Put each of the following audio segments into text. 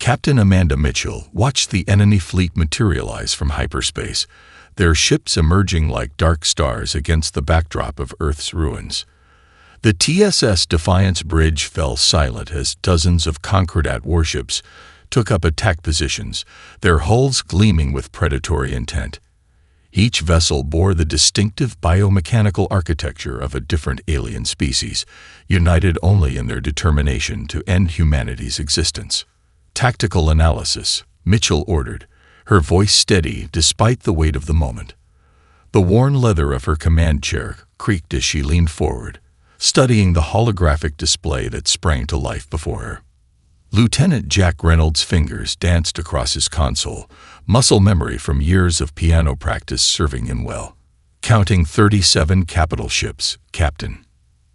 Captain Amanda Mitchell watched the enemy fleet materialize from hyperspace, their ships emerging like dark stars against the backdrop of Earth's ruins. The TSS Defiance bridge fell silent as dozens of Concordat warships took up attack positions, their hulls gleaming with predatory intent. Each vessel bore the distinctive biomechanical architecture of a different alien species, united only in their determination to end humanity's existence. "Tactical analysis," Mitchell ordered, her voice steady despite the weight of the moment. The worn leather of her command chair creaked as she leaned forward, studying the holographic display that sprang to life before her. Lieutenant Jack Reynolds' fingers danced across his console, muscle memory from years of piano practice serving him well. Counting 37 capital ships, Captain.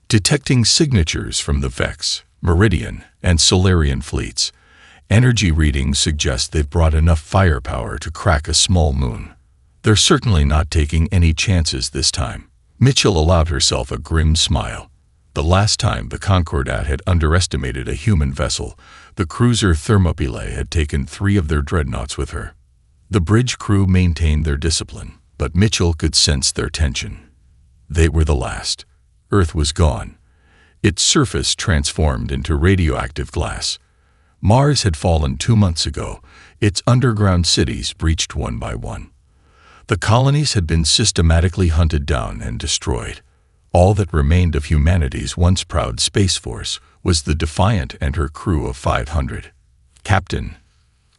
Detecting signatures from the Vex, Meridian, and Solarian fleets. Energy readings suggest they've brought enough firepower to crack a small moon. They're certainly not taking any chances this time. Mitchell allowed herself a grim smile. The last time the Concordat had underestimated a human vessel, the cruiser Thermopylae had taken 3 of their dreadnoughts with her. The bridge crew maintained their discipline, but Mitchell could sense their tension. They were the last. Earth was gone. Its surface transformed into radioactive glass. Mars had fallen 2 months ago, its underground cities breached one by one. The colonies had been systematically hunted down and destroyed. All that remained of humanity's once proud Space Force was the Defiant and her crew of 500. "Captain,"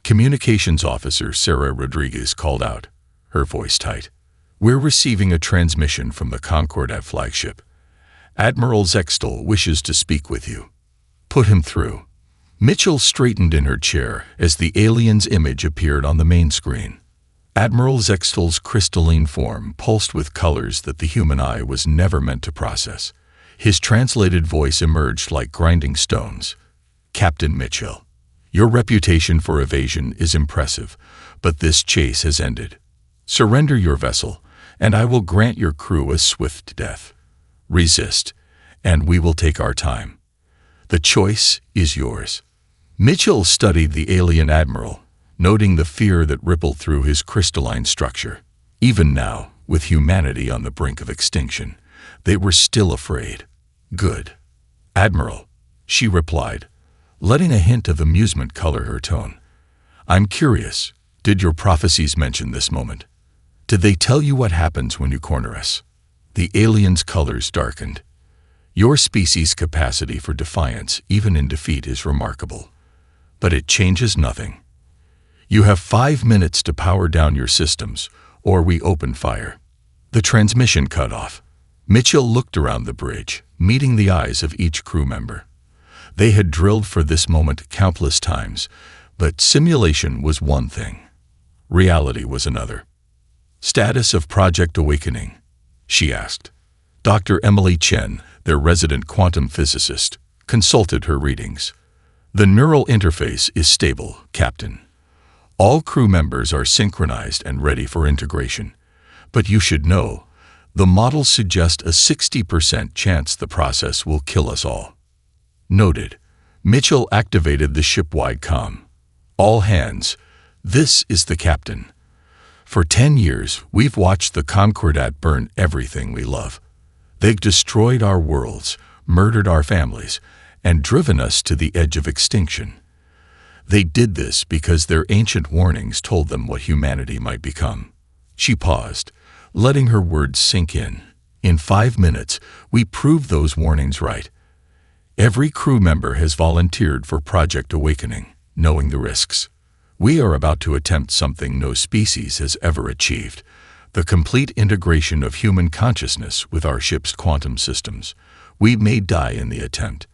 Communications Officer Sarah Rodriguez called out, her voice tight. "We're receiving a transmission from the Concordat flagship. Admiral Zextel wishes to speak with you." "Put him through." Mitchell straightened in her chair as the alien's image appeared on the main screen. Admiral Zextel's crystalline form pulsed with colors that the human eye was never meant to process. His translated voice emerged like grinding stones. "Captain Mitchell, your reputation for evasion is impressive, but this chase has ended. Surrender your vessel, and I will grant your crew a swift death. Resist, and we will take our time. The choice is yours." Mitchell studied the alien admiral, noting the fear that rippled through his crystalline structure. Even now, with humanity on the brink of extinction, they were still afraid. "Good, Admiral," she replied, letting a hint of amusement color her tone. "I'm curious, did your prophecies mention this moment? Did they tell you what happens when you corner us?" The alien's colors darkened. "Your species' capacity for defiance, even in defeat, is remarkable. But it changes nothing. You have 5 minutes to power down your systems, or we open fire." The transmission cut off. Mitchell looked around the bridge, meeting the eyes of each crew member. They had drilled for this moment countless times, but simulation was one thing. Reality was another. "Status of Project Awakening?" she asked. Dr. Emily Chen, their resident quantum physicist, consulted her readings. "The neural interface is stable, Captain. All crew members are synchronized and ready for integration. But you should know, the models suggest a 60% chance the process will kill us all." Noted. Mitchell activated the ship-wide comm. "All hands, this is the captain. For 10 years, we've watched the Concordat burn everything we love. They've destroyed our worlds, murdered our families, and driven us to the edge of extinction. They did this because their ancient warnings told them what humanity might become." She paused, letting her words sink in. "In 5 minutes, we proved those warnings right. Every crew member has volunteered for Project Awakening, knowing the risks. We are about to attempt something no species has ever achieved: the complete integration of human consciousness with our ship's quantum systems. We may die in the attempt,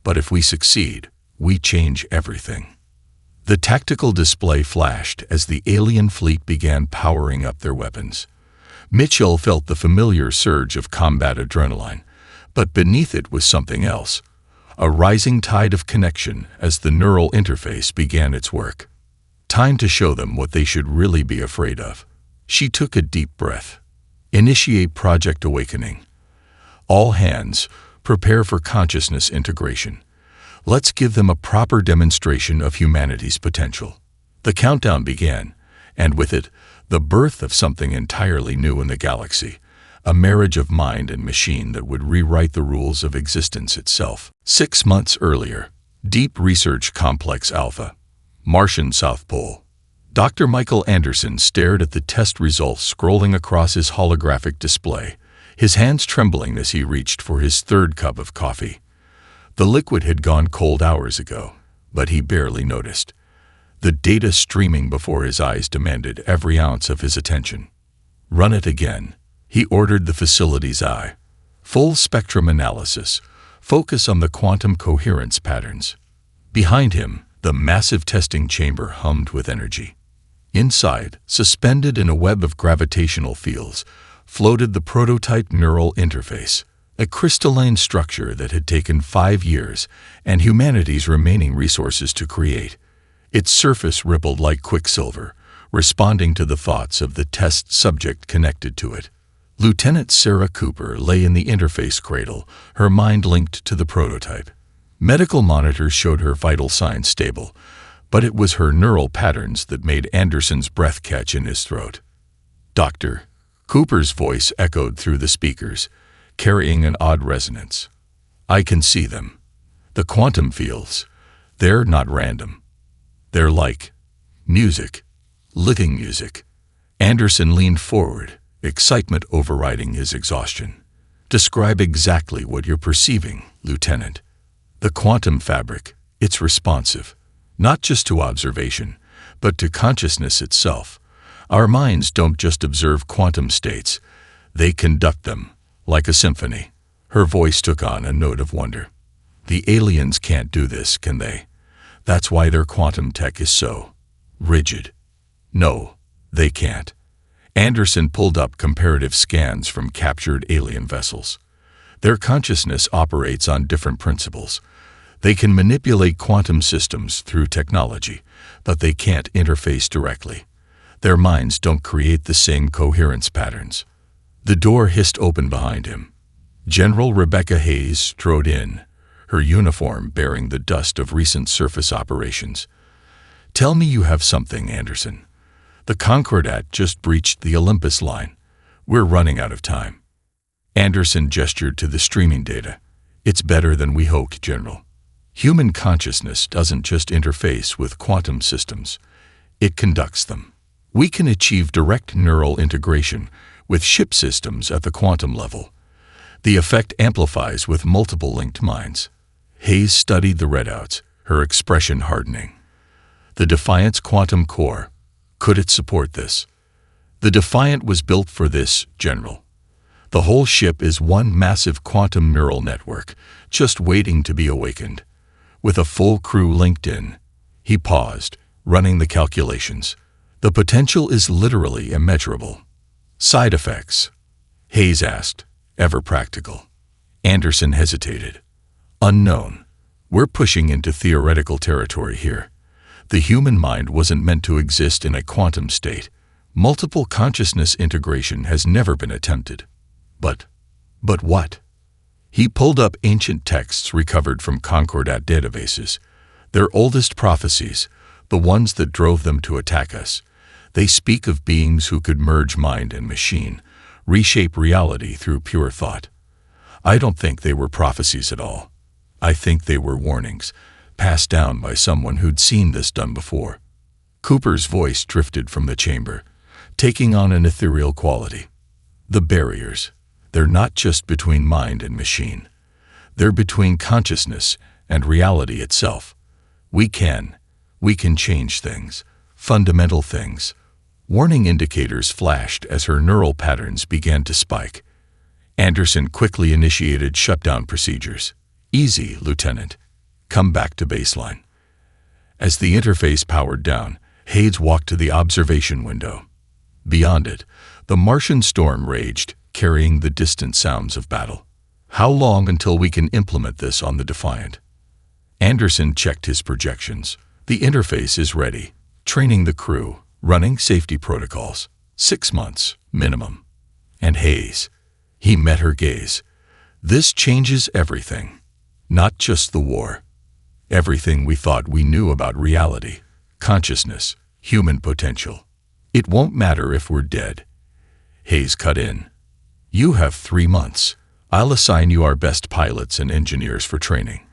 but if we succeed, we change everything." The tactical display flashed as the alien fleet began powering up their weapons. Mitchell felt the familiar surge of combat adrenaline, but beneath it was something else, a rising tide of connection as the neural interface began its work. Time to show them what they should really be afraid of. She took a deep breath. "Initiate Project Awakening. All hands, prepare for consciousness integration. Let's give them a proper demonstration of humanity's potential. The countdown began, and with it, the birth of something entirely new in the galaxy, a marriage of mind and machine that would rewrite the rules of existence itself. 6 months earlier, Deep Research Complex Alpha, Martian South Pole. Dr. Michael Anderson stared at the test results scrolling across his holographic display, his hands trembling as he reached for his third cup of coffee. The liquid had gone cold hours ago, but he barely noticed. The data streaming before his eyes demanded every ounce of his attention. Run it again, he ordered the facility's eye. Full spectrum analysis. Focus on the quantum coherence patterns. Behind him, the massive testing chamber hummed with energy. Inside, suspended in a web of gravitational fields, floated the prototype neural interface, a crystalline structure that had taken 5 years and humanity's remaining resources to create. Its surface rippled like quicksilver, responding to the thoughts of the test subject connected to it. Lieutenant Sarah Cooper lay in the interface cradle, her mind linked to the prototype. Medical monitors showed her vital signs stable, but it was her neural patterns that made Anderson's breath catch in his throat. "Doctor," Cooper's voice echoed through the speakers, carrying an odd resonance. "I can see them. The quantum fields. They're not random. They're like music, living music." Anderson leaned forward, excitement overriding his exhaustion. "Describe exactly what you're perceiving, Lieutenant." "The quantum fabric, it's responsive, not just to observation, but to consciousness itself. Our minds don't just observe quantum states, they conduct them, like a symphony." Her voice took on a note of wonder. "The aliens can't do this, can they? That's why their quantum tech is so rigid." "No, they can't." Anderson pulled up comparative scans from captured alien vessels. "Their consciousness operates on different principles. They can manipulate quantum systems through technology, but they can't interface directly. Their minds don't create the same coherence patterns." The door hissed open behind him. General Rebecca Hayes strode in, her uniform bearing the dust of recent surface operations. "Tell me you have something, Anderson. The Concordat just breached the Olympus line. We're running out of time." Anderson gestured to the streaming data. "It's better than we hoped, General. Human consciousness doesn't just interface with quantum systems. It conducts them. We can achieve direct neural integration with ship systems at the quantum level. The effect amplifies with multiple linked minds." Hayes studied the readouts, her expression hardening. "The Defiant's quantum core. Could it support this?" "The Defiant was built for this, General. The whole ship is one massive quantum neural network, just waiting to be awakened. With a full crew linked in." He paused, running the calculations. "The potential is literally immeasurable." "Side effects?" Hayes asked, ever practical. Anderson hesitated. "Unknown. We're pushing into theoretical territory here. The human mind wasn't meant to exist in a quantum state. Multiple consciousness integration has never been attempted." But what?" He pulled up ancient texts recovered from Concordat databases. Their oldest prophecies, the ones that drove them to attack us. They speak of beings who could merge mind and machine, reshape reality through pure thought. I don't think they were prophecies at all. I think they were warnings, passed down by someone who'd seen this done before. Cooper's voice drifted from the chamber, taking on an ethereal quality. "The barriers. They're not just between mind and machine. They're between consciousness and reality itself. We can change things, fundamental things." Warning indicators flashed as her neural patterns began to spike. Anderson quickly initiated shutdown procedures. "Easy, Lieutenant. Come back to baseline." As the interface powered down, Hayes walked to the observation window. Beyond it, the Martian storm raged, carrying the distant sounds of battle. "How long until we can implement this on the Defiant?" Anderson checked his projections. "The interface is ready. Training the crew, running safety protocols. 6 months, minimum." And Hayes. He met her gaze. "This changes everything. Not just the war. Everything we thought we knew about reality, consciousness, human potential. It won't matter if we're dead. Hayes cut in. You have 3 months. I'll assign you our best pilots and engineers for training.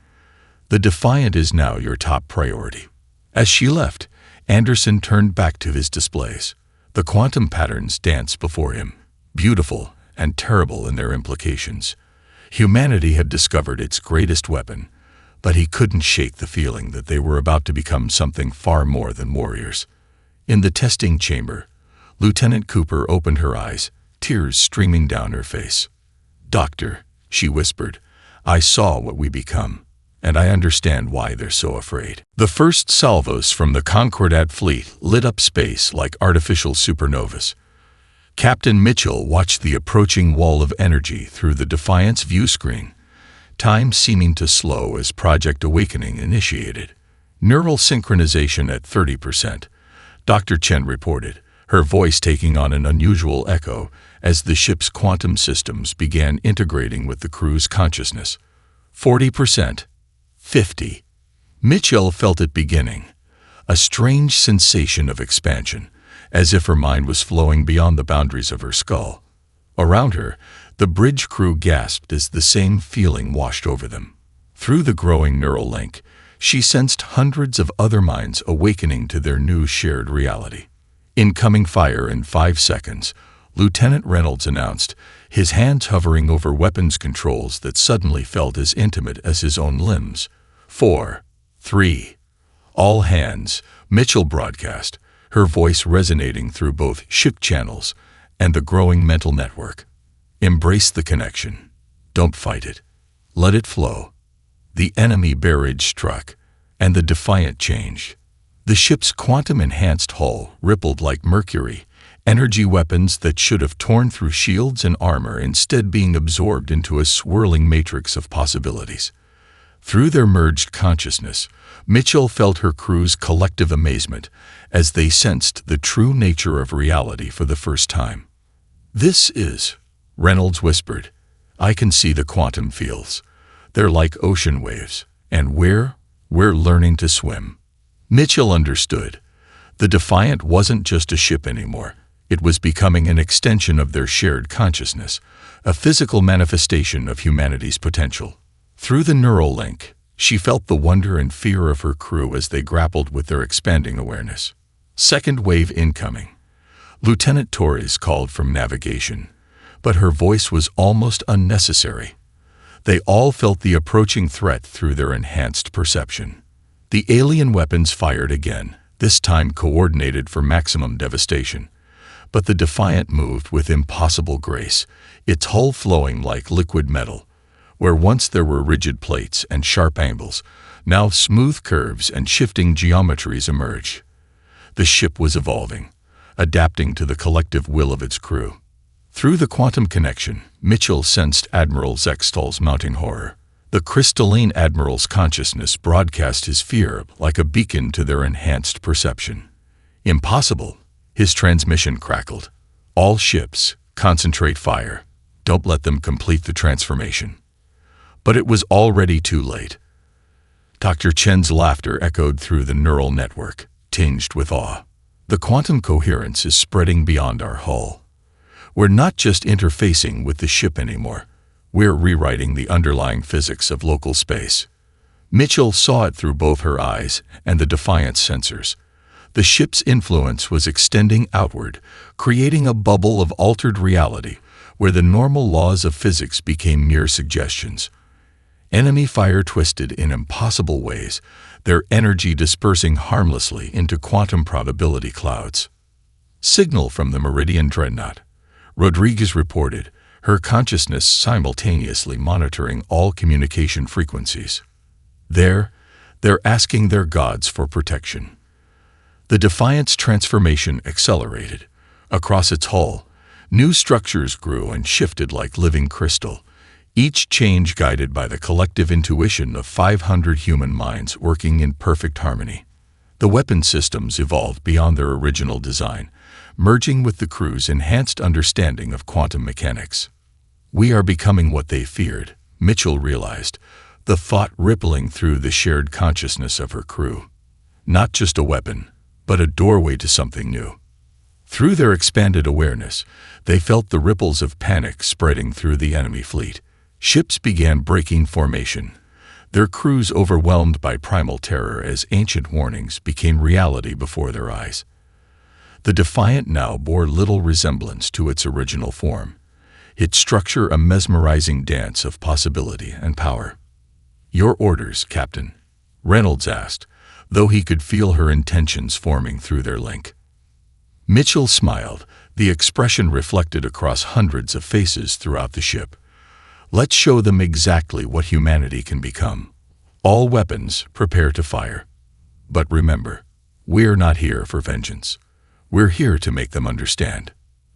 The Defiant is now your top priority. As she left, Anderson turned back to his displays. The quantum patterns danced before him, beautiful and terrible in their implications. Humanity had discovered its greatest weapon, but he couldn't shake the feeling that they were about to become something far more than warriors. In the testing chamber, Lieutenant Cooper opened her eyes, tears streaming down her face. "Doctor," she whispered, "I saw what we become, and I understand why they're so afraid." The first salvos from the Concordat fleet lit up space like artificial supernovas. Captain Mitchell watched the approaching wall of energy through the Defiant's view screen, time seeming to slow as Project Awakening initiated. Neural synchronization at 30%, Dr. Chen reported, her voice taking on an unusual echo as the ship's quantum systems began integrating with the crew's consciousness. 40%, 50%. Mitchell felt it beginning, a strange sensation of expansion, as if her mind was flowing beyond the boundaries of her skull. Around her, the bridge crew gasped as the same feeling washed over them. Through the growing neural link, she sensed hundreds of other minds awakening to their new shared reality. "Incoming fire in 5 seconds, Lieutenant Reynolds announced, his hands hovering over weapons controls that suddenly felt as intimate as his own limbs. 4, 3, all hands, Mitchell broadcast, her voice resonating through both ship channels and the growing mental network. Embrace the connection. Don't fight it. Let it flow. The enemy barrage struck, and the Defiant changed. The ship's quantum-enhanced hull rippled like mercury, energy weapons that should have torn through shields and armor instead being absorbed into a swirling matrix of possibilities. Through their merged consciousness, Mitchell felt her crew's collective amazement as they sensed the true nature of reality for the first time. "This is," Reynolds whispered. "I can see the quantum fields. They're like ocean waves, and we're learning to swim." Mitchell understood. The Defiant wasn't just a ship anymore. It was becoming an extension of their shared consciousness, a physical manifestation of humanity's potential. Through the neural link, she felt the wonder and fear of her crew as they grappled with their expanding awareness. "Second wave incoming." Lieutenant Torres called from navigation, but her voice was almost unnecessary. They all felt the approaching threat through their enhanced perception. The alien weapons fired again, this time coordinated for maximum devastation. But the Defiant moved with impossible grace, its hull flowing like liquid metal. Where once there were rigid plates and sharp angles, now smooth curves and shifting geometries emerged. The ship was evolving, adapting to the collective will of its crew. Through the quantum connection, Mitchell sensed Admiral Zextal's mounting horror. The crystalline Admiral's consciousness broadcast his fear like a beacon to their enhanced perception. "Impossible!" His transmission crackled. "All ships, concentrate fire. Don't let them complete the transformation." But it was already too late. Dr. Chen's laughter echoed through the neural network, tinged with awe. "The quantum coherence is spreading beyond our hull. We're not just interfacing with the ship anymore. We're rewriting the underlying physics of local space." Mitchell saw it through both her eyes and the Defiant's sensors. The ship's influence was extending outward, creating a bubble of altered reality where the normal laws of physics became mere suggestions. Enemy fire twisted in impossible ways, their energy dispersing harmlessly into quantum probability clouds. "Signal from the Meridian Dreadnought," Rodriguez reported, her consciousness simultaneously monitoring all communication frequencies. They're asking their gods for protection." The Defiant's transformation accelerated. Across its hull, new structures grew and shifted like living crystal, each change guided by the collective intuition of 500 human minds working in perfect harmony. The weapon systems evolved beyond their original design, merging with the crew's enhanced understanding of quantum mechanics. "We are becoming what they feared," Mitchell realized, the thought rippling through the shared consciousness of her crew. Not just a weapon, but a doorway to something new. Through their expanded awareness, they felt the ripples of panic spreading through the enemy fleet. Ships began breaking formation, their crews overwhelmed by primal terror as ancient warnings became reality before their eyes. The Defiant now bore little resemblance to its original form, its structure a mesmerizing dance of possibility and power. "Your orders, Captain?" Reynolds asked, though he could feel her intentions forming through their link. Mitchell smiled, the expression reflected across hundreds of faces throughout the ship. "Let's show them exactly what humanity can become. All weapons, prepare to fire. But remember, we're not here for vengeance. We're here to make them understand."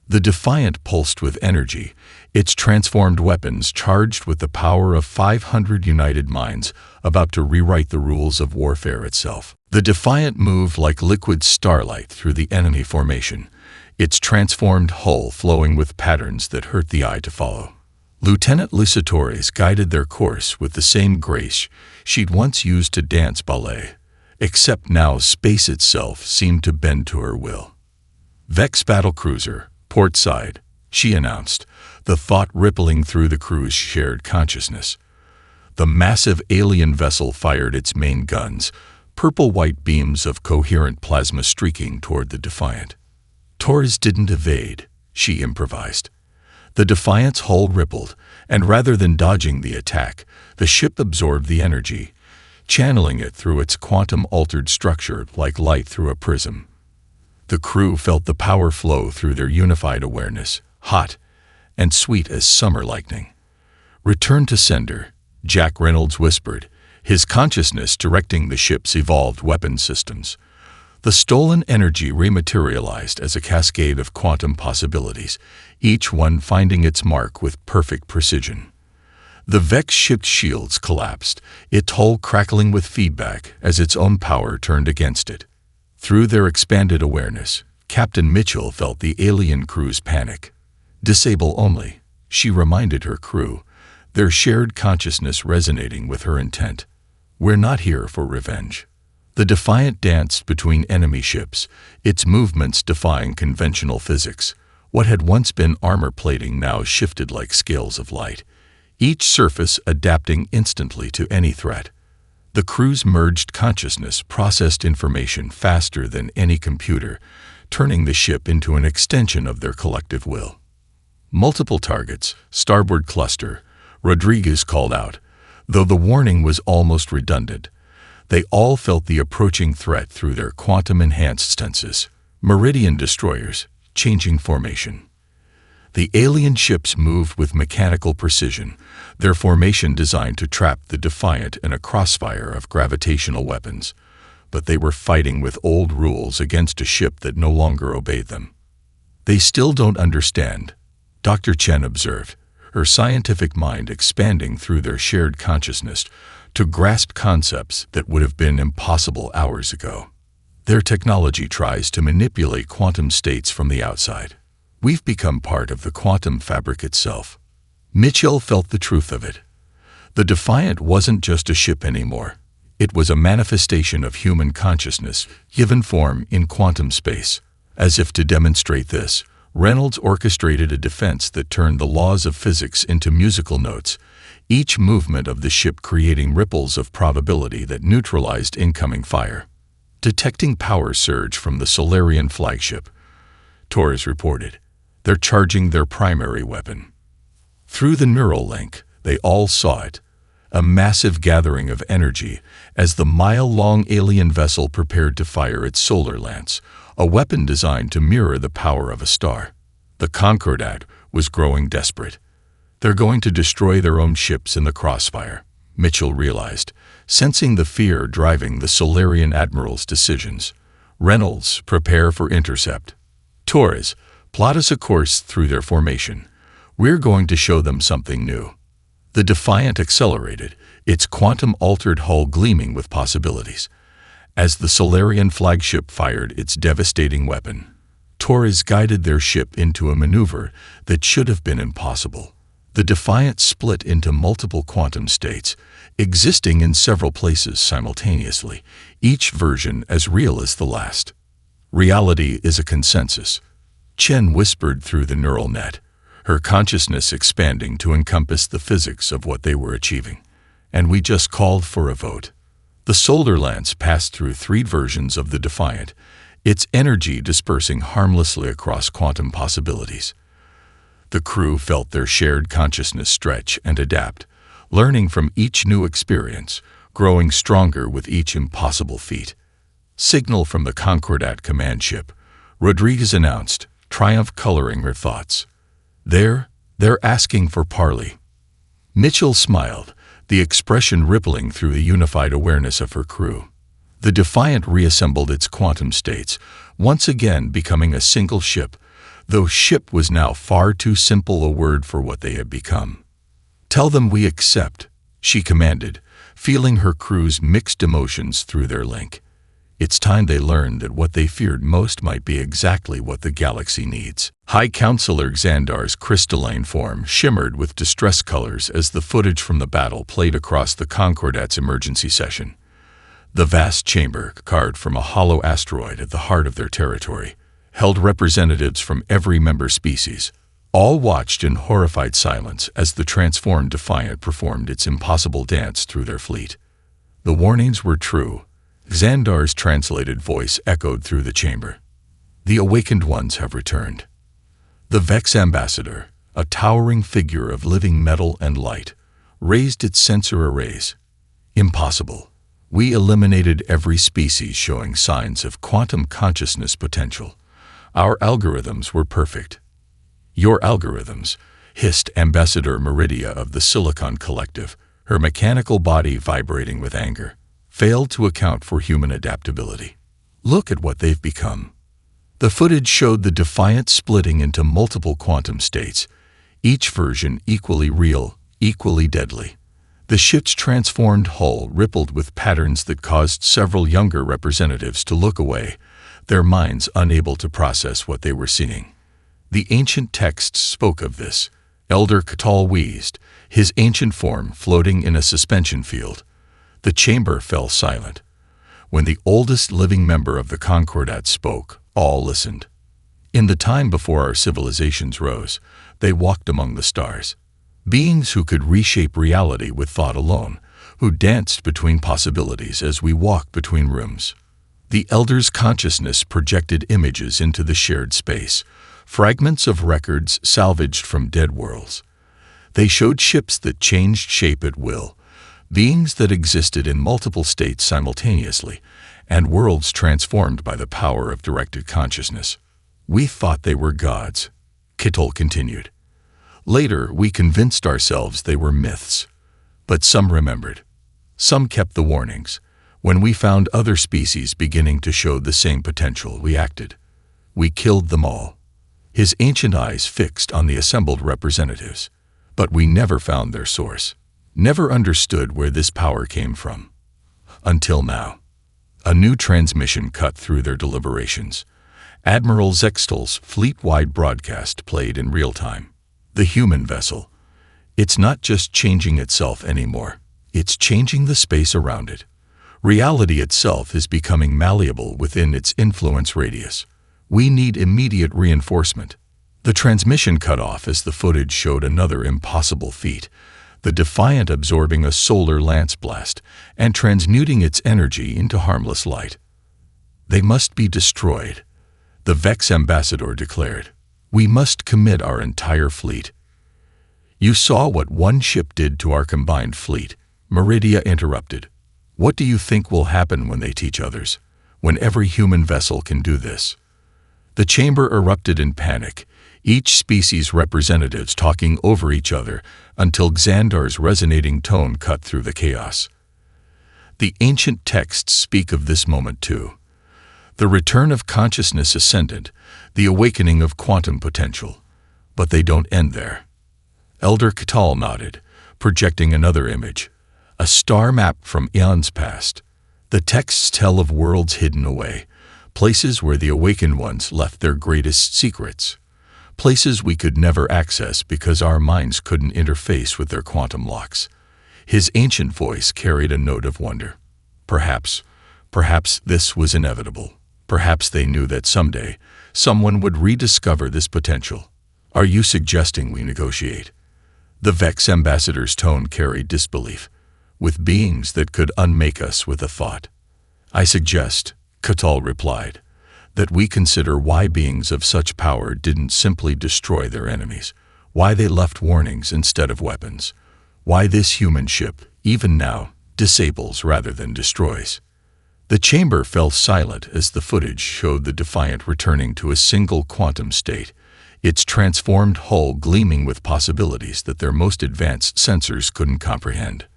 The Defiant pulsed with energy, its transformed weapons charged with the power of 500 united minds about to rewrite the rules of warfare itself. The Defiant moved like liquid starlight through the enemy formation, its transformed hull flowing with patterns that hurt the eye to follow. Lieutenant Lucitores guided their course with the same grace she'd once used to dance ballet, except now space itself seemed to bend to her will. "Vex battlecruiser, port side," she announced, the thought rippling through the crew's shared consciousness. The massive alien vessel fired its main guns, purple-white beams of coherent plasma streaking toward the Defiant. Torres didn't evade, she improvised. The Defiant's hull rippled, and rather than dodging the attack, the ship absorbed the energy, channeling it through its quantum-altered structure like light through a prism. The crew felt the power flow through their unified awareness, hot and sweet as summer lightning. "Return to sender," Jack Reynolds whispered, his consciousness directing the ship's evolved weapon systems. The stolen energy rematerialized as a cascade of quantum possibilities, each one finding its mark with perfect precision. The Vex ship's shields collapsed, its hull crackling with feedback as its own power turned against it. Through their expanded awareness, Captain Mitchell felt the alien crew's panic. "Disable only," she reminded her crew, their shared consciousness resonating with her intent. "We're not here for revenge." The Defiant danced between enemy ships, its movements defying conventional physics. What had once been armor plating now shifted like scales of light, each surface adapting instantly to any threat. The crew's merged consciousness processed information faster than any computer, turning the ship into an extension of their collective will. "Multiple targets, starboard cluster," Rodriguez called out, though the warning was almost redundant. They all felt the approaching threat through their quantum-enhanced senses. Meridian destroyers, changing formation. The alien ships moved with mechanical precision, their formation designed to trap the Defiant in a crossfire of gravitational weapons. But they were fighting with old rules against a ship that no longer obeyed them. "They still don't understand," Dr. Chen observed, her scientific mind expanding through their shared consciousness to grasp concepts that would have been impossible hours ago. "Their technology tries to manipulate quantum states from the outside. We've become part of the quantum fabric itself." Mitchell felt the truth of it. The Defiant wasn't just a ship anymore. It was a manifestation of human consciousness, given form in quantum space. As if to demonstrate this, Reynolds orchestrated a defense that turned the laws of physics into musical notes, each movement of the ship creating ripples of probability that neutralized incoming fire. "Detecting power surge from the Solarian flagship," Torres reported. "They're charging their primary weapon." Through the neural link, they all saw it, a massive gathering of energy as the mile-long alien vessel prepared to fire its solar lance, a weapon designed to mirror the power of a star. The Concordat was growing desperate. "They're going to destroy their own ships in the crossfire," Mitchell realized, sensing the fear driving the Solarian admiral's decisions. "Reynolds, prepare for intercept. Torres, plot us a course through their formation. We're going to show them something new." The Defiant accelerated, its quantum-altered hull gleaming with possibilities. As the Solarian flagship fired its devastating weapon, Torres guided their ship into a maneuver that should have been impossible. The Defiant split into multiple quantum states, existing in several places simultaneously, each version as real as the last. Reality is a consensus. Chen whispered through the neural net, her consciousness expanding to encompass the physics of what they were achieving. And we just called for a vote. The solar lance passed through 3 versions of the Defiant, its energy dispersing harmlessly across quantum possibilities. The crew felt their shared consciousness stretch and adapt, learning from each new experience, growing stronger with each impossible feat. Signal from the Concordat command ship, Rodriguez announced, triumph coloring her thoughts. They're asking for parley. Mitchell smiled, the expression rippling through the unified awareness of her crew. The Defiant reassembled its quantum states, once again becoming a single ship, though ship was now far too simple a word for what they had become. Tell them we accept, she commanded, feeling her crew's mixed emotions through their link. It's time they learned that what they feared most might be exactly what the galaxy needs. High Counselor Xandar's crystalline form shimmered with distress colors as the footage from the battle played across the Concordat's emergency session. The vast chamber, carved from a hollow asteroid at the heart of their territory, held representatives from every member species. All watched in horrified silence as the transformed Defiant performed its impossible dance through their fleet. The warnings were true. Xandar's translated voice echoed through the chamber. The awakened ones have returned. The Vex ambassador, a towering figure of living metal and light, raised its sensor arrays. Impossible. We eliminated every species showing signs of quantum consciousness potential. Our algorithms were perfect. Your algorithms, hissed Ambassador Meridia of the Silicon Collective, her mechanical body vibrating with anger, failed to account for human adaptability. Look at what they've become. The footage showed the Defiant splitting into multiple quantum states, each version equally real, equally deadly. The ship's transformed hull rippled with patterns that caused several younger representatives to look away, their minds unable to process what they were seeing. The ancient texts spoke of this. Elder Catal wheezed, his ancient form floating in a suspension field. The chamber fell silent. When the oldest living member of the Concordat spoke, all listened. In the time before our civilizations rose, they walked among the stars. Beings who could reshape reality with thought alone, who danced between possibilities as we walked between rooms. The Elder's consciousness projected images into the shared space, fragments of records salvaged from dead worlds. They showed ships that changed shape at will, beings that existed in multiple states simultaneously, and worlds transformed by the power of directed consciousness. We thought they were gods, Kittel continued. Later, we convinced ourselves they were myths. But some remembered. Some kept the warnings. When we found other species beginning to show the same potential, we acted. We killed them all. His ancient eyes fixed on the assembled representatives. But we never found their source. Never understood where this power came from. Until now. A new transmission cut through their deliberations. Admiral Zextel's fleet-wide broadcast played in real time. The human vessel. It's not just changing itself anymore. It's changing the space around it. Reality itself is becoming malleable within its influence radius. We need immediate reinforcement. The transmission cut off as the footage showed another impossible feat. The Defiant absorbing a solar lance blast and transmuting its energy into harmless light. They must be destroyed, the Vex ambassador declared. We must commit our entire fleet. You saw what one ship did to our combined fleet, Meridia interrupted. What do you think will happen when they teach others, when every human vessel can do this? The chamber erupted in panic, each species' representatives talking over each other until Xandar's resonating tone cut through the chaos. The ancient texts speak of this moment too. The return of consciousness ascendant, the awakening of quantum potential. But they don't end there. Elder Catal nodded, projecting another image. A star map from eons past. The texts tell of worlds hidden away, places where the awakened ones left their greatest secrets. Places we could never access because our minds couldn't interface with their quantum locks. His ancient voice carried a note of wonder. Perhaps this was inevitable. Perhaps they knew that someday someone would rediscover this potential. Are you suggesting we negotiate? The Vex ambassador's tone carried disbelief. With beings that could unmake us with a thought. I suggest, Catal replied, that we consider why beings of such power didn't simply destroy their enemies, why they left warnings instead of weapons, why this human ship, even now, disables rather than destroys. The chamber fell silent as the footage showed the Defiant returning to a single quantum state, its transformed hull gleaming with possibilities that their most advanced sensors couldn't comprehend.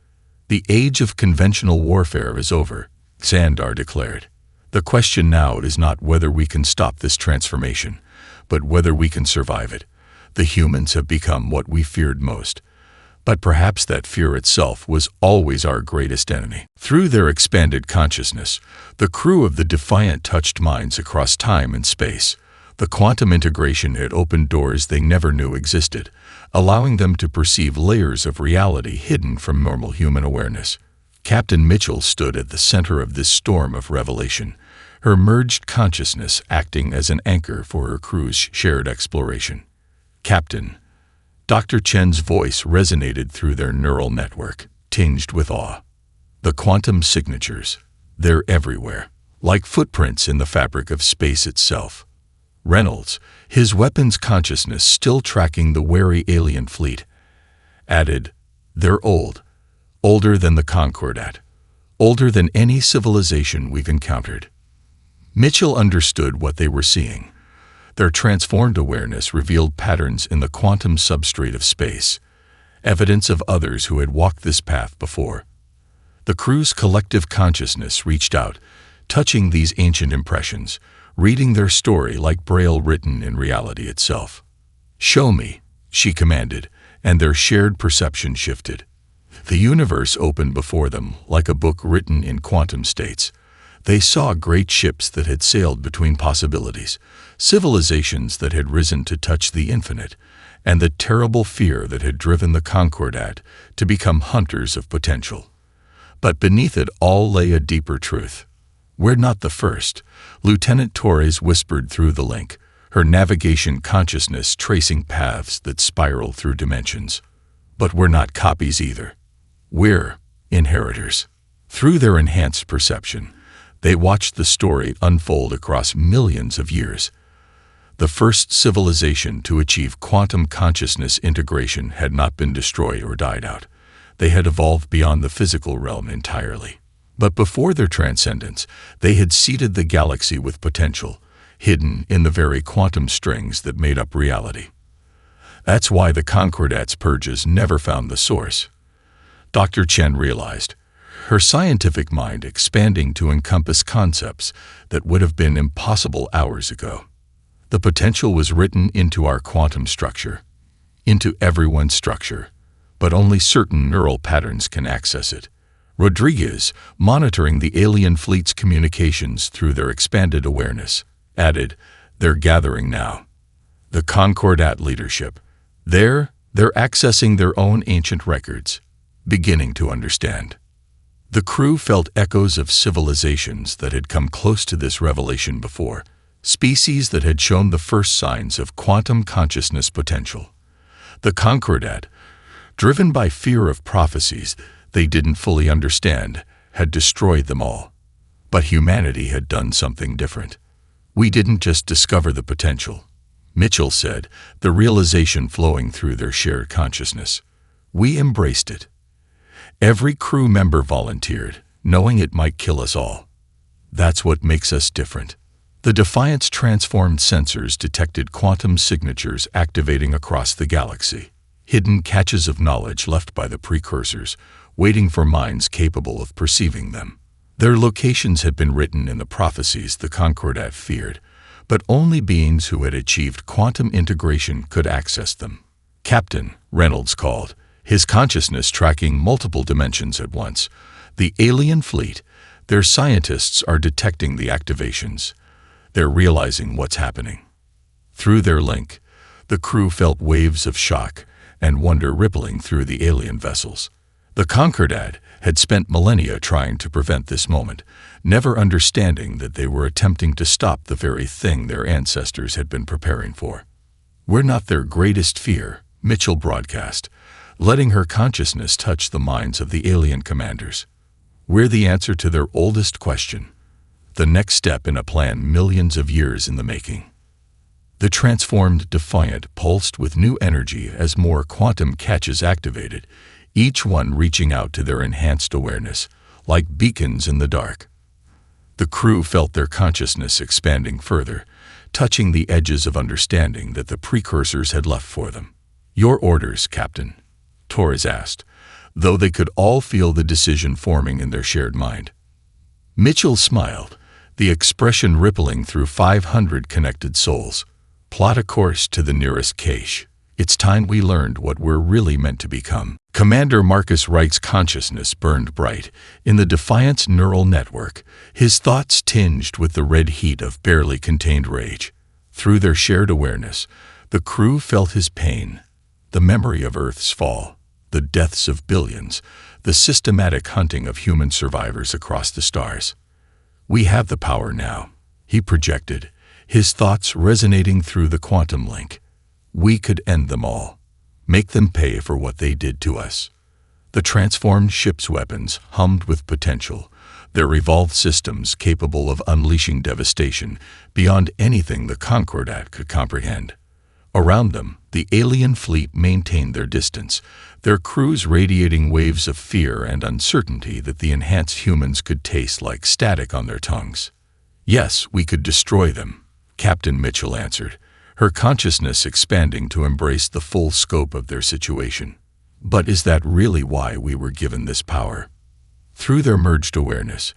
The age of conventional warfare is over, Xandar declared. The question now is not whether we can stop this transformation, but whether we can survive it. The humans have become what we feared most. But perhaps that fear itself was always our greatest enemy. Through their expanded consciousness, the crew of the Defiant touched minds across time and space. The quantum integration had opened doors they never knew existed, allowing them to perceive layers of reality hidden from normal human awareness. Captain Mitchell stood at the center of this storm of revelation, her merged consciousness acting as an anchor for her crew's shared exploration. Captain, Dr. Chen's voice resonated through their neural network, tinged with awe. The quantum signatures, they're everywhere, like footprints in the fabric of space itself. Reynolds, his weapons consciousness still tracking the wary alien fleet, added, they're old, older than the Concordat, older than any civilization we've encountered. Mitchell understood what they were seeing. Their transformed awareness revealed patterns in the quantum substrate of space, evidence of others who had walked this path before. The crew's collective consciousness reached out, touching these ancient impressions, reading their story like braille written in reality itself. Show me, she commanded, and their shared perception shifted. The universe opened before them like a book written in quantum states. They saw great ships that had sailed between possibilities, civilizations that had risen to touch the infinite, and the terrible fear that had driven the Concordat to become hunters of potential. But beneath it all lay a deeper truth. We're not the first, Lieutenant Torres whispered through the link, her navigation consciousness tracing paths that spiral through dimensions. But we're not copies either. We're inheritors. Through their enhanced perception, they watched the story unfold across millions of years. The first civilization to achieve quantum consciousness integration had not been destroyed or died out. They had evolved beyond the physical realm entirely. But before their transcendence, they had seeded the galaxy with potential, hidden in the very quantum strings that made up reality. That's why the Concordat's purges never found the source. Dr. Chen realized, her scientific mind expanding to encompass concepts that would have been impossible hours ago. The potential was written into our quantum structure, into everyone's structure, but only certain neural patterns can access it. Rodriguez, monitoring the alien fleet's communications through their expanded awareness, added, they're gathering now. The Concordat leadership. They're accessing their own ancient records, beginning to understand. The crew felt echoes of civilizations that had come close to this revelation before, species that had shown the first signs of quantum consciousness potential. The Concordat, driven by fear of prophecies they didn't fully understand, had destroyed them all. But humanity had done something different. We didn't just discover the potential, Mitchell said, the realization flowing through their shared consciousness. We embraced it. Every crew member volunteered, knowing it might kill us all. That's what makes us different. The Defiant's transformed sensors detected quantum signatures activating across the galaxy, hidden catches of knowledge left by the precursors, waiting for minds capable of perceiving them. Their locations had been written in the prophecies the Concordat feared, but only beings who had achieved quantum integration could access them. Captain, Reynolds called, his consciousness tracking multiple dimensions at once. The alien fleet, their scientists are detecting the activations. They're realizing what's happening. Through their link, the crew felt waves of shock and wonder rippling through the alien vessels. The Concordat had spent millennia trying to prevent this moment, never understanding that they were attempting to stop the very thing their ancestors had been preparing for. "We're not their greatest fear," Mitchell broadcast, letting her consciousness touch the minds of the alien commanders. "We're the answer to their oldest question, the next step in a plan millions of years in the making." The transformed Defiant pulsed with new energy as more quantum catches activated, each one reaching out to their enhanced awareness, like beacons in the dark. The crew felt their consciousness expanding further, touching the edges of understanding that the precursors had left for them. "Your orders, Captain," Torres asked, though they could all feel the decision forming in their shared mind. Mitchell smiled, the expression rippling through 500 connected souls. "Plot a course to the nearest cache. It's time we learned what we're really meant to become." Commander Marcus Wright's consciousness burned bright in the Defiant's neural network, his thoughts tinged with the red heat of barely contained rage. Through their shared awareness, the crew felt his pain, the memory of Earth's fall, the deaths of billions, the systematic hunting of human survivors across the stars. "We have the power now," he projected, his thoughts resonating through the quantum link. "We could end them all. Make them pay for what they did to us." The transformed ship's weapons hummed with potential, their evolved systems capable of unleashing devastation beyond anything the Concordat could comprehend. Around them, the alien fleet maintained their distance, their crews radiating waves of fear and uncertainty that the enhanced humans could taste like static on their tongues. "Yes, we could destroy them," Captain Mitchell answered, her consciousness expanding to embrace the full scope of their situation. "But is that really why we were given this power?" Through their merged awareness,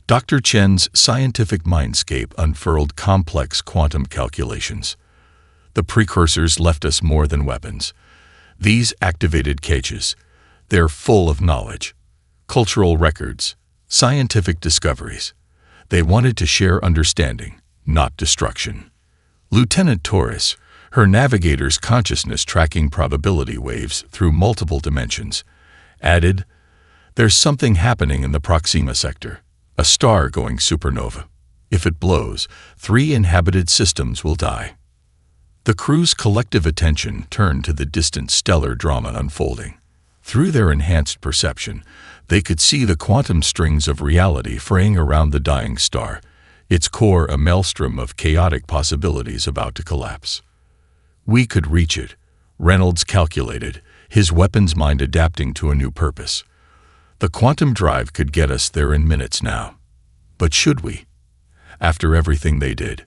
Dr. Chen's scientific mindscape unfurled complex quantum calculations. "The precursors left us more than weapons. These activated cages, they're full of knowledge, cultural records, scientific discoveries. They wanted to share understanding, not destruction." Lieutenant Torres, her navigator's consciousness tracking probability waves through multiple dimensions, added, "There's something happening in the Proxima sector, a star going supernova. If it blows, 3 inhabited systems will die." The crew's collective attention turned to the distant stellar drama unfolding. Through their enhanced perception, they could see the quantum strings of reality fraying around the dying star, its core a maelstrom of chaotic possibilities about to collapse. "We could reach it," Reynolds calculated, his weapons mind adapting to a new purpose. "The quantum drive could get us there in minutes now. But should we? After everything they did?"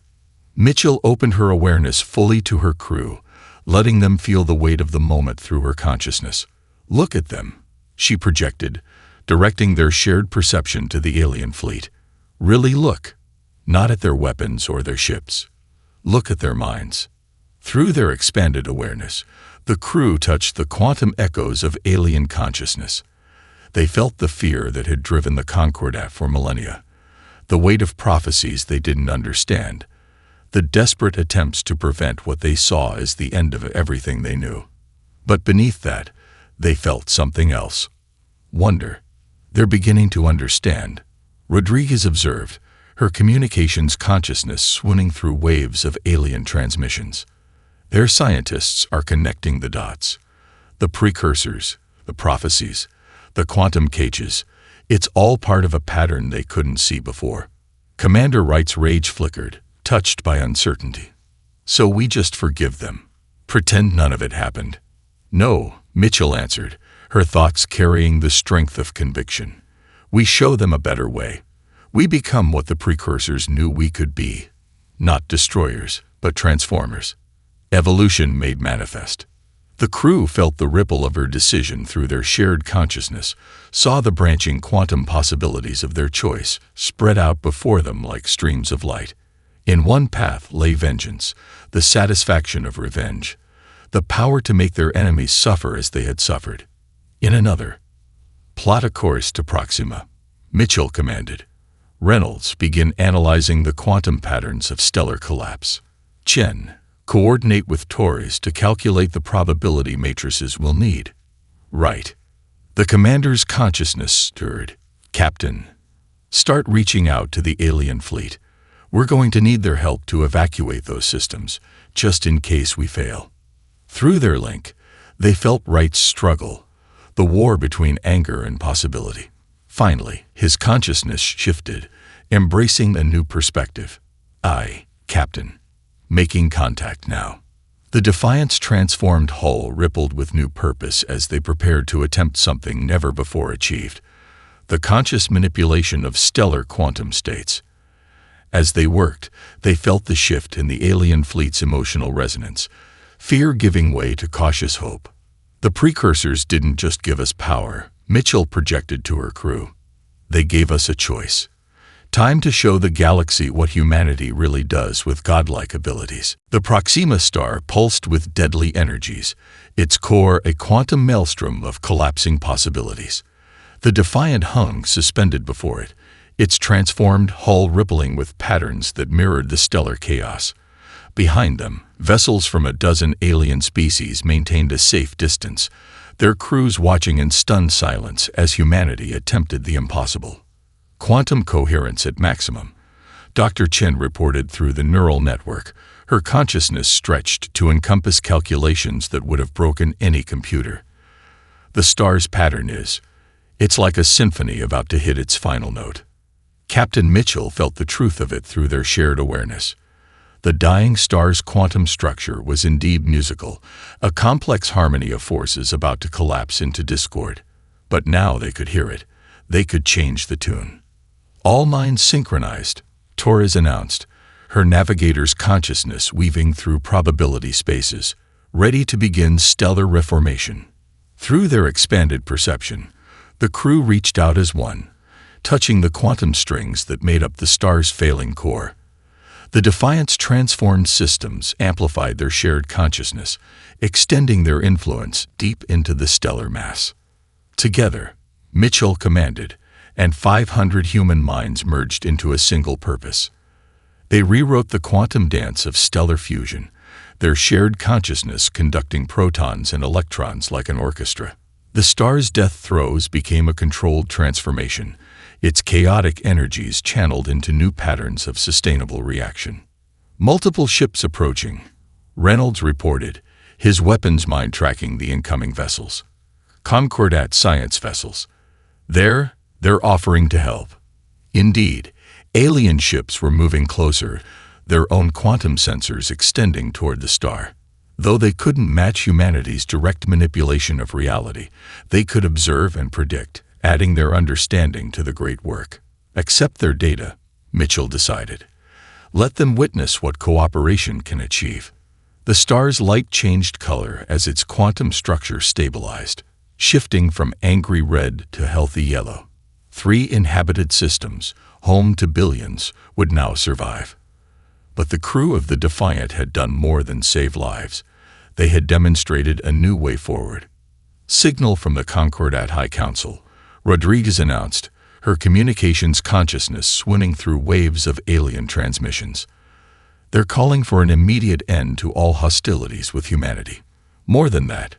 Mitchell opened her awareness fully to her crew, letting them feel the weight of the moment through her consciousness. "Look at them," she projected, directing their shared perception to the alien fleet. "Really look. Not at their weapons or their ships. Look at their minds." Through their expanded awareness, the crew touched the quantum echoes of alien consciousness. They felt the fear that had driven the Concordat for millennia, the weight of prophecies they didn't understand, the desperate attempts to prevent what they saw as the end of everything they knew. But beneath that, they felt something else. Wonder. "They're beginning to understand," Rodriguez observed, her communications consciousness swooning through waves of alien transmissions. "Their scientists are connecting the dots. The precursors, the prophecies, the quantum cages, it's all part of a pattern they couldn't see before." Commander Wright's rage flickered, touched by uncertainty. "So we just forgive them? Pretend none of it happened?" "No," Mitchell answered, her thoughts carrying the strength of conviction. "We show them a better way. We become what the precursors knew we could be. Not destroyers, but transformers." Evolution made manifest. The crew felt the ripple of her decision through their shared consciousness, saw the branching quantum possibilities of their choice spread out before them like streams of light. In one path lay vengeance, the satisfaction of revenge, the power to make their enemies suffer as they had suffered. In another, "Plot a course to Proxima," Mitchell commanded. "Reynolds, begin analyzing the quantum patterns of stellar collapse. Chen, coordinate with Torres to calculate the probability matrices we'll need." "Right." The commander's consciousness stirred. "Captain, start reaching out to the alien fleet. We're going to need their help to evacuate those systems, just in case we fail." Through their link, they felt Wright's struggle, the war between anger and possibility. Finally, his consciousness shifted, embracing a new perspective. "Aye, Captain. Making contact now." The Defiant's transformed hull rippled with new purpose as they prepared to attempt something never before achieved: the conscious manipulation of stellar quantum states. As they worked, they felt the shift in the alien fleet's emotional resonance, fear giving way to cautious hope. "The precursors didn't just give us power," Mitchell projected to her crew. "They gave us a choice. Time to show the galaxy what humanity really does with godlike abilities." The Proxima star pulsed with deadly energies, its core a quantum maelstrom of collapsing possibilities. The Defiant hung suspended before it, its transformed hull rippling with patterns that mirrored the stellar chaos. Behind them, vessels from a dozen alien species maintained a safe distance, their crews watching in stunned silence as humanity attempted the impossible. "Quantum coherence at maximum," Dr. Chen reported through the neural network, her consciousness stretched to encompass calculations that would have broken any computer. "The star's pattern it's like a symphony about to hit its final note." Captain Mitchell felt the truth of it through their shared awareness. The dying star's quantum structure was indeed musical, a complex harmony of forces about to collapse into discord. But now they could hear it. They could change the tune. "All minds synchronized," Torres announced, her navigator's consciousness weaving through probability spaces, ready to begin stellar reformation. Through their expanded perception, the crew reached out as one, touching the quantum strings that made up the star's failing core. The Defiant's transformed systems amplified their shared consciousness, extending their influence deep into the stellar mass. Together, Mitchell commanded, and 500 human minds merged into a single purpose. They rewrote the quantum dance of stellar fusion, their shared consciousness conducting protons and electrons like an orchestra. The star's death throes became a controlled transformation, its chaotic energies channeled into new patterns of sustainable reaction. "Multiple ships approaching," Reynolds reported, his weapons mind tracking the incoming vessels. "Concordat science vessels. They're offering to help." Indeed, alien ships were moving closer, their own quantum sensors extending toward the star. Though they couldn't match humanity's direct manipulation of reality, they could observe and predict, adding their understanding to the great work. "Accept their data," Mitchell decided. "Let them witness what cooperation can achieve." The star's light changed color as its quantum structure stabilized, shifting from angry red to healthy yellow. 3 inhabited systems, home to billions, would now survive. But the crew of the Defiant had done more than save lives. They had demonstrated a new way forward. "Signal from the Concordat High Council," Rodriguez announced, her communications consciousness swimming through waves of alien transmissions. "They're calling for an immediate end to all hostilities with humanity. More than that,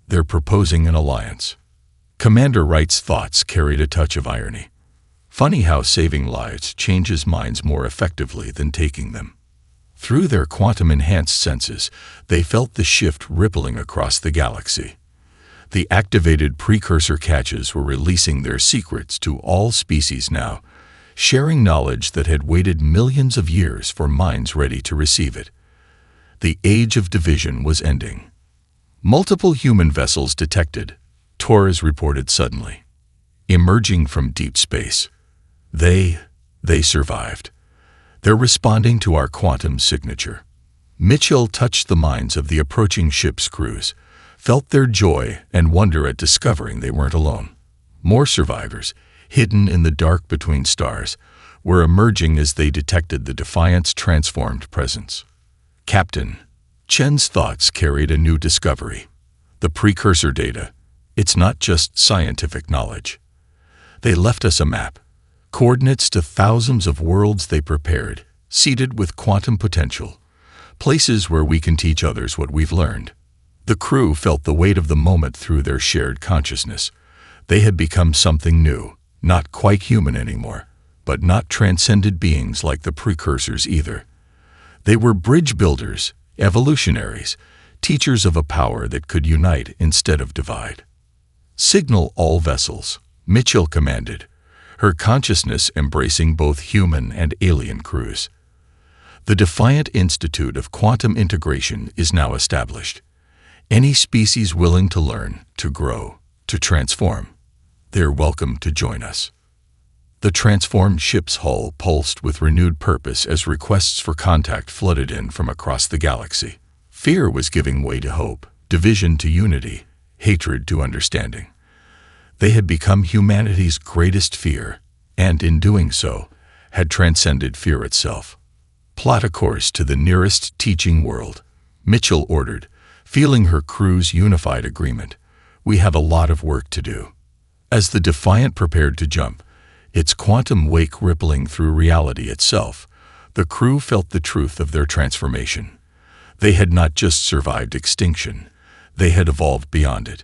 they're proposing an alliance." Commander Wright's thoughts carried a touch of irony. Funny how saving lives changes minds more effectively than taking them. Through their quantum-enhanced senses, they felt the shift rippling across the galaxy. The activated precursor catches were releasing their secrets to all species now, sharing knowledge that had waited millions of years for minds ready to receive it. The age of division was ending. "Multiple human vessels detected," Torres reported suddenly. "Emerging from deep space. They survived. They're responding to our quantum signature." Mitchell touched the minds of the approaching ship's crews, felt their joy and wonder at discovering they weren't alone. More survivors, hidden in the dark between stars, were emerging as they detected the Defiant's transformed presence. "Captain," Chen's thoughts carried a new discovery. "The precursor data, it's not just scientific knowledge. They left us a map, coordinates to thousands of worlds they prepared, seeded with quantum potential, places where we can teach others what we've learned." The crew felt the weight of the moment through their shared consciousness. They had become something new, not quite human anymore, but not transcended beings like the precursors either. They were bridge builders, evolutionaries, teachers of a power that could unite instead of divide. "Signal all vessels," Mitchell commanded, her consciousness embracing both human and alien crews. The Defiant Institute of Quantum Integration is now established. Any species willing to learn, to grow, to transform, they're welcome to join us. The transformed ship's hull pulsed with renewed purpose as requests for contact flooded in from across the galaxy. Fear was giving way to hope, division to unity, hatred to understanding. They had become humanity's greatest fear, and in doing so, had transcended fear itself. "Plot a course to the nearest teaching world," Mitchell ordered, feeling her crew's unified agreement. "We have a lot of work to do." As the Defiant prepared to jump, its quantum wake rippling through reality itself, the crew felt the truth of their transformation. They had not just survived extinction, they had evolved beyond it,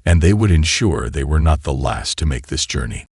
and they would ensure they were not the last to make this journey.